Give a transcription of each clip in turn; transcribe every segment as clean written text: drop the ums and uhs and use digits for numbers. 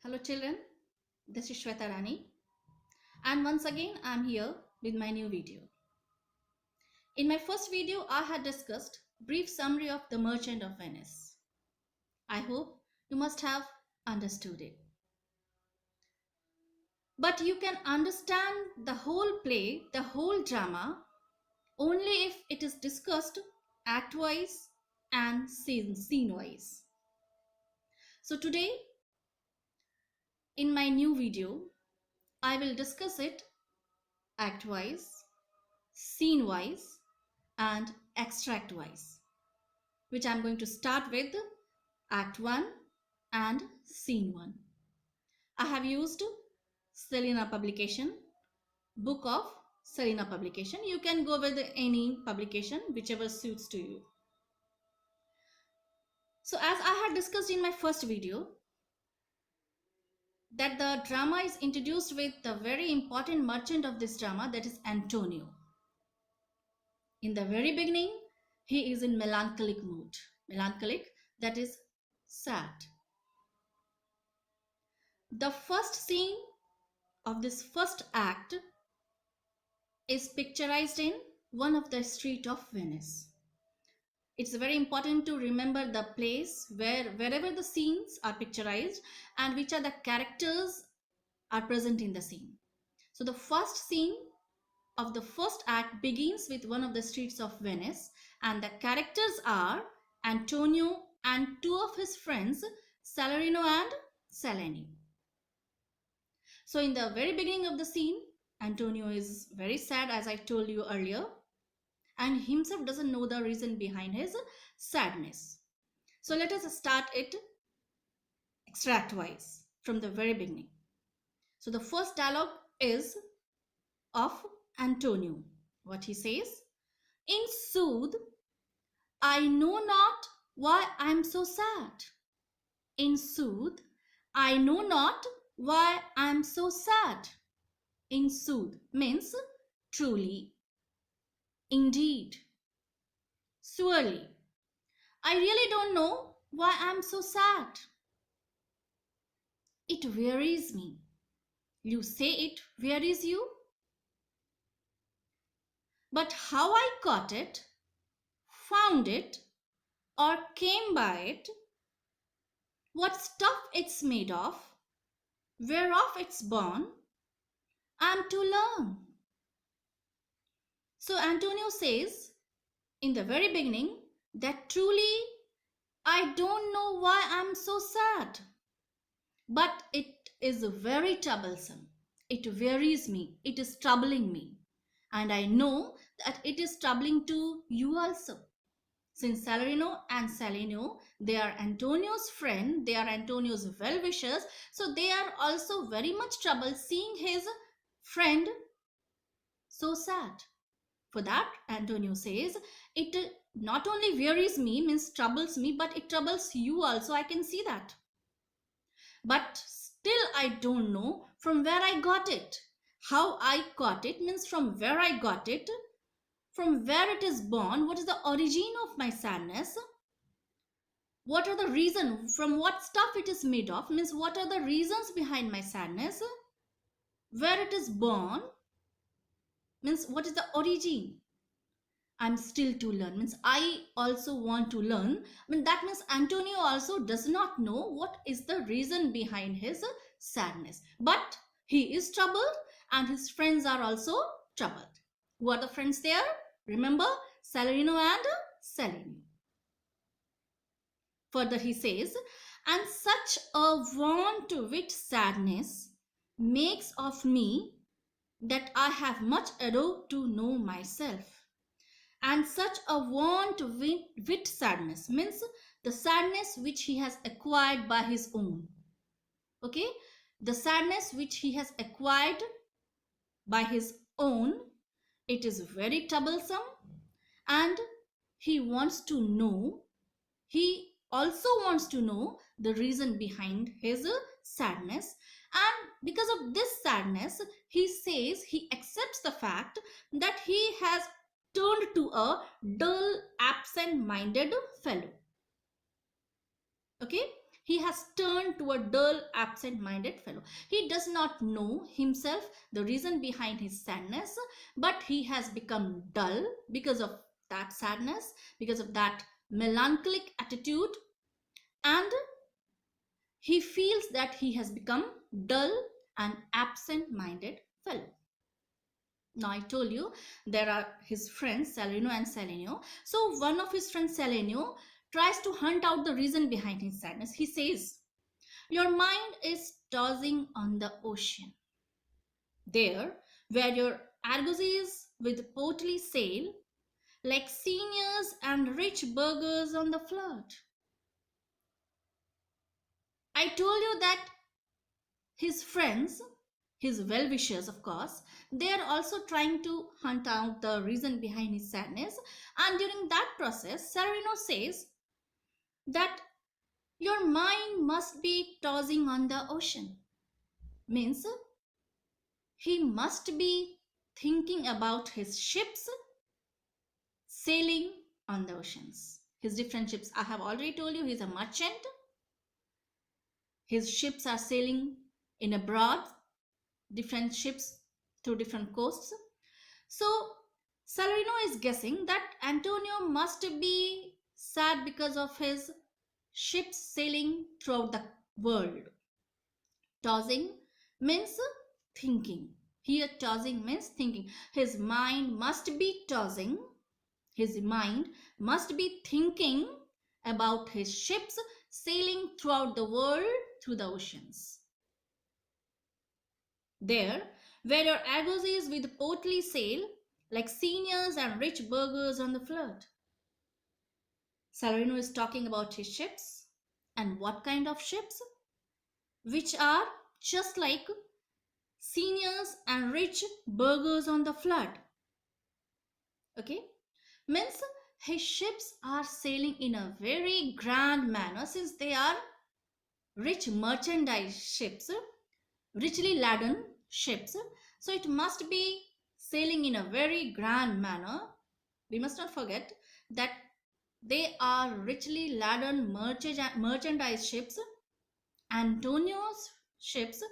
Hello children, this is Shweta Rani and once again I am here with my new video. In my first video I had discussed brief summary of The Merchant of Venice. I hope you must have understood it. But you can understand the whole play, the whole drama only if it is discussed act-wise and scene-wise. So today in my new video I will discuss it act-wise, scene-wise and extract-wise, which I'm going to start with Act 1 and Scene 1. I have used Selina publication, book of Selina publication. You can go with any publication, whichever suits to you. So as I had discussed in my first video, that the drama is introduced with the very important merchant of this drama, that is Antonio. In the very beginning, he is in melancholic mood. Melancholic, that is sad. The first scene of this first act is picturized in one of the streets of Venice. It's very important to remember the place wherever the scenes are picturized and which are the characters are present in the scene. So the first scene of the first act begins with one of the streets of Venice and the characters are Antonio and two of his friends, Salarino and Salenio. So in the very beginning of the scene, Antonio is very sad, as I told you earlier, and himself doesn't know the reason behind his sadness. So let us start it extract wise from the very beginning. So the first dialogue is of Antonio. What he says: "In sooth, I know not why I am so sad. In sooth, I know not why I am so sad." In sooth means truly, indeed, surely. I really don't know why I am so sad. It wearies me. You say it wearies you? But how I caught it, found it, or came by it, what stuff it's made of, whereof it's born, I'm to learn. So Antonio says in the very beginning that truly I don't know why I'm so sad, but it is very troublesome. It wearies me. It is troubling me. And I know that it is troubling to you also. Since Salarino and Salenio, they are Antonio's friend, they are Antonio's well-wishers, so they are also very much troubled seeing his friend so sad. For that, Antonio says, it not only wearies me, means troubles me, but it troubles you also. I can see that. But still I don't know from where I got it. How I got it means from where I got it, from where it is born, what is the origin of my sadness, what are the reasons, from what stuff it is made of, means what are the reasons behind my sadness, where it is born, means what is the origin. I'm still to learn, means I also want to learn. That means Antonio also does not know what is the reason behind his sadness, but he is troubled and his friends are also troubled. Who are the friends there? Remember, Salarino and Salenio. Further he says, and such a want with sadness makes of me that I have much ado to know myself. And such a want with sadness means the sadness which he has acquired by his own. Okay, the sadness which he has acquired by his own, it is very troublesome, and he wants to know, he also wants to know the reason behind his sadness. And because of this sadness, he says he accepts the fact that he has turned to a dull, absent-minded fellow. Okay, He has turned to a dull, absent minded fellow. He does not know himself the reason behind his sadness, but he has become dull because of that sadness, because of that melancholic attitude, and he feels that he has become dull and absent minded fellow. Now, I told you there are his friends Salerno and Selenio. So, one of his friends, Selenio, tries to hunt out the reason behind his sadness. He says, your mind is tossing on the ocean. There, where your argosies with portly sail, like seniors and rich burghers on the flood. I told you that his friends, his well wishers, of course, they are also trying to hunt out the reason behind his sadness. And during that process, Severino says that your mind must be tossing on the ocean. Means he must be thinking about his ships sailing on the oceans. His different ships. I have already told you he's a merchant. His ships are sailing in abroad, different ships through different coasts. So Salerno is guessing that Antonio must be sad because of his ships sailing throughout the world. Tossing means thinking. Here, tossing means thinking. His mind must be tossing. His mind must be thinking about his ships sailing throughout the world through the oceans. There, where your argosies with portly sail, like seniors and rich burghers on the flood. Salerno is talking about his ships. And what kind of ships? Which are just like seniors and rich burghers on the flood. Okay? Means his ships are sailing in a very grand manner since they are rich merchandise ships, richly laden ships. So it must be sailing in a very grand manner. We must not forget that they are richly laden merchandise ships. Antonio's ships,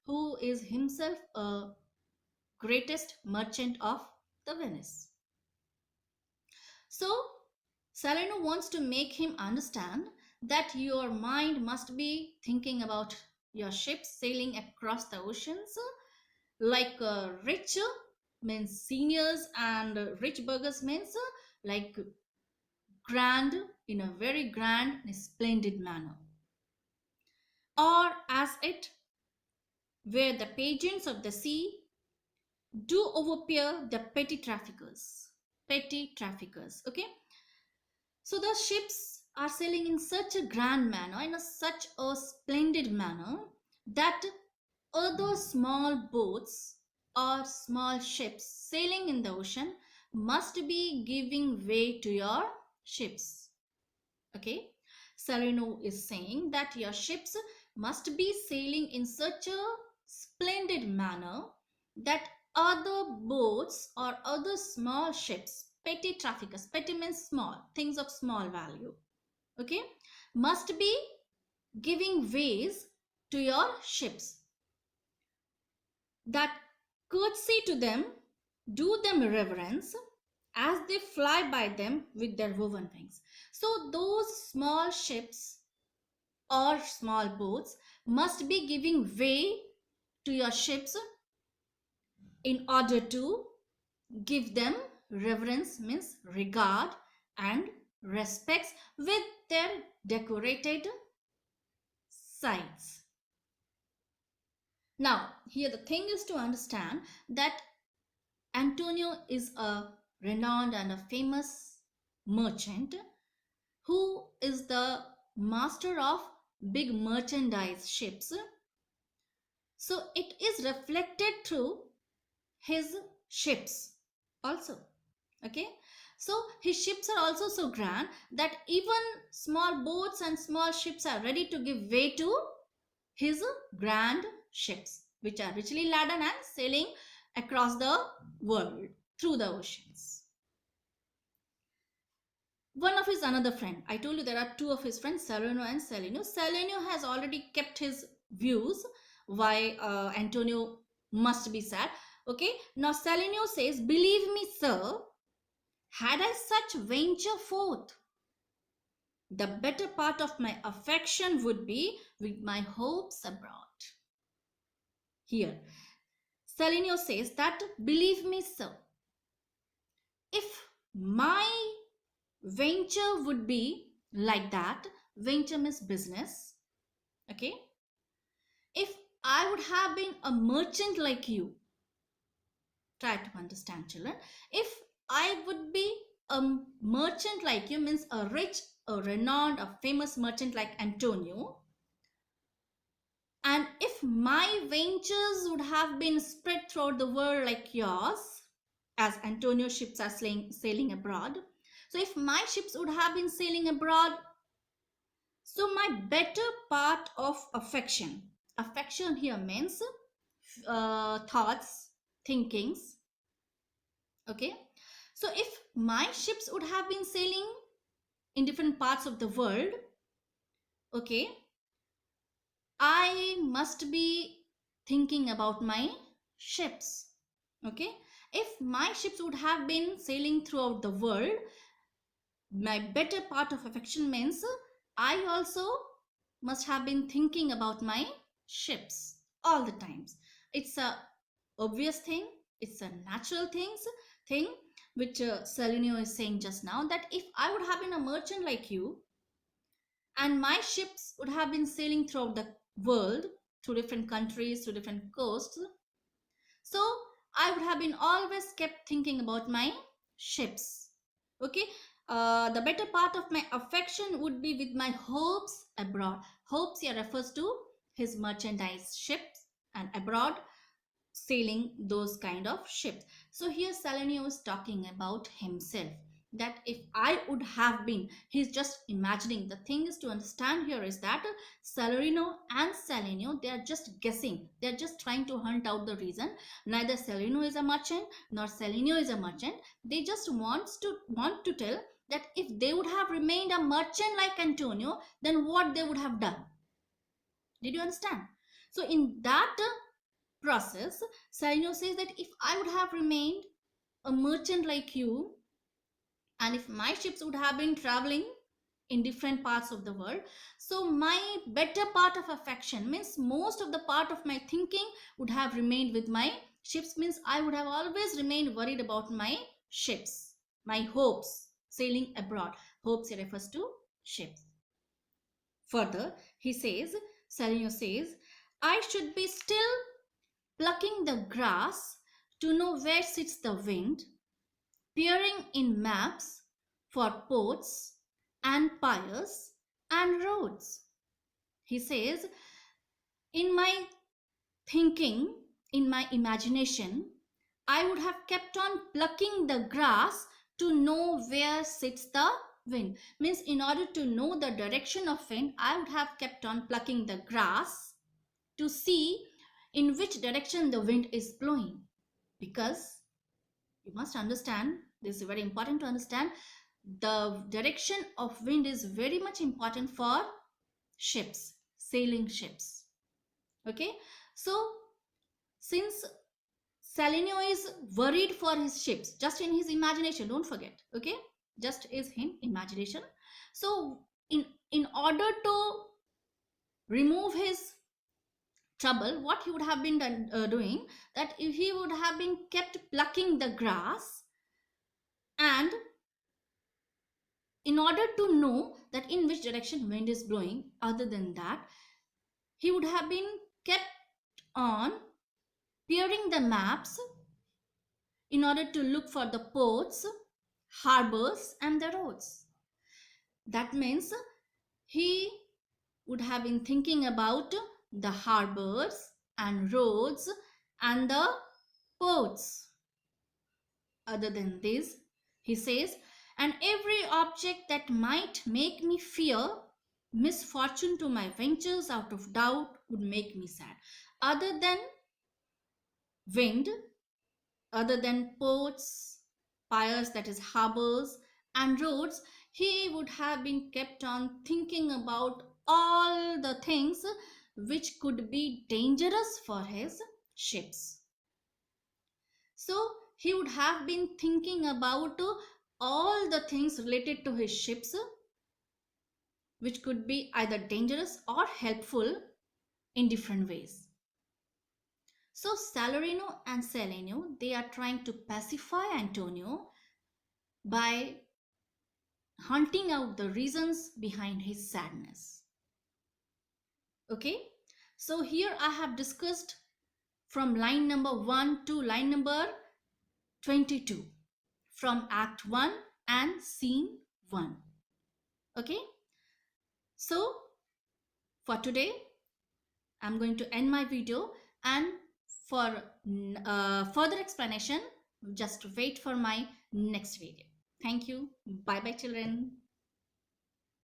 who is himself a greatest merchant of the Venice. So Salerno wants to make him understand that your mind must be thinking about your ships sailing across the oceans, like rich means seniors and rich burghers means like grand, in a very grand and splendid manner, or as it where the pageants of the sea do overpeer the petty traffickers. Okay, so the ships are sailing in such a grand manner, in such a splendid manner, that other small boats or small ships sailing in the ocean must be giving way to your ships. Okay, Sereno is saying that your ships must be sailing in such a splendid manner that other boats or other small ships, petty traffickers, petty means small, things of small value, okay, must be giving ways to your ships, that courtesy to them, do them reverence as they fly by them with their woven wings. So those small ships or small boats must be giving way to your ships in order to give them reverence, means regard and respects with their decorated sides. Now here the thing is to understand that Antonio is a renowned and a famous merchant who is the master of big merchandise ships. So it is reflected through his ships also. Okay, so his ships are also so grand that even small boats and small ships are ready to give way to his grand ships, which are richly laden and sailing across the world through the oceans. one of his another friend. I told you there are two of his friends, Salerno and Selenio. Selenio has already kept his views why Antonio must be sad. Okay, now Selenio says, "Believe me, sir, had I such venture forth, the better part of my affection would be with my hopes abroad." Here, Selenio says that, "Believe me, sir, if my venture would be like that," venture means business, okay, "if I would have been a merchant like you," try to understand, children, "if I would be a merchant like you," means a rich, a renowned, a famous merchant like Antonio, "and if my ventures would have been spread throughout the world like yours, as Antonio's ships are sailing abroad, so if my ships would have been sailing abroad, so my better part of affection," affection here means thoughts, thinkings, okay, "so if my ships would have been sailing in different parts of the world, okay, I must be thinking about my ships, okay, if my ships would have been sailing throughout the world, my better part of affection means I also must have been thinking about my ships all the times." It's a obvious thing, it's a natural thing which Selenio is saying just now, that if I would have been a merchant like you and my ships would have been sailing throughout the world, through different countries, through different coasts, so I would have been always kept thinking about my ships, okay. The better part of my affection would be with my hopes abroad. Hopes here refers to his merchandise ships, and abroad, sailing those kind of ships. So here Salenio is talking about himself, that if I would have been, he's just imagining. The thing is to understand here is that Salerino and Salenio, they are just guessing, they're just trying to hunt out the reason. Neither Salerino is a merchant nor Salenio is a merchant. They just want to tell that if they would have remained a merchant like Antonio, then what they would have done. Did you understand? So in that process, Saino says that if I would have remained a merchant like you, and if my ships would have been traveling in different parts of the world, so my better part of affection, means most of the part of my thinking, would have remained with my ships, means I would have always remained worried about my ships, my hopes sailing abroad. Hopes refers to ships. Further, he says, Salenio says, I should be still plucking the grass to know where sits the wind, peering in maps for ports and piers and roads. He says, in my thinking, in my imagination, I would have kept on plucking the grass to know where sits the wind. Means in order to know the direction of wind, I would have kept on plucking the grass to see in which direction the wind is blowing. Because you must understand, this is very important to understand, the direction of wind is very much important for ships, sailing ships, okay. So since Salenio is worried for his ships, just in his imagination, don't forget, okay, just is in imagination. So in order to remove his trouble, what he would have been doing, that if he would have been kept plucking the grass, and in order to know that in which direction wind is blowing, other than that, he would have been kept on peering the maps in order to look for the ports, harbors and the roads. That means he would have been thinking about the harbors and roads and the ports. Other than this, he says, and every object that might make me fear misfortune to my ventures out of doubt would make me sad. Other than wind, other than ports, piers, that is harbors, and roads, he would have been kept on thinking about all the things which could be dangerous for his ships. So he would have been thinking about all the things related to his ships, which could be either dangerous or helpful in different ways. So Salarino and Selenio, they are trying to pacify Antonio by hunting out the reasons behind his sadness. Okay, so here I have discussed from line number 1 to line number 22 from Act 1 and Scene 1. Okay, so for today I'm going to end my video, and for further explanation, just wait for my next video. Thank you. Bye bye, children.